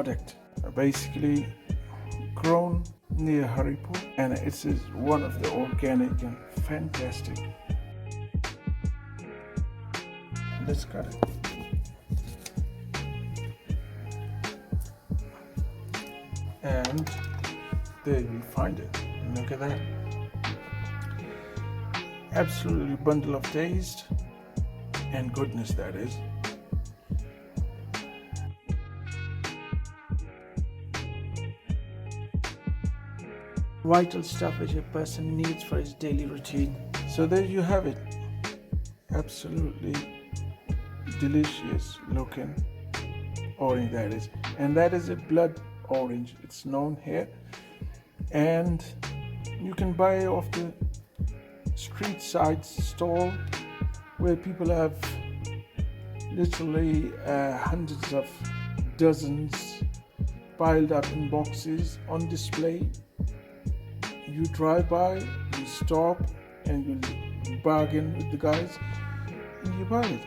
product, basically grown near Haripur, and it is one of the organic and fantastic. Let's cut it. And there you find it. Look at that. Absolutely bundle of taste and goodness, that is. Vital stuff which a person needs for his daily routine. So there you have it. Absolutely delicious looking orange, that is. And that is a blood orange. It's known here. And you can buy off the street side stall where people have literally hundreds of dozens piled up in boxes on display. You drive by, you stop, and you bargain with the guys, and you buy it.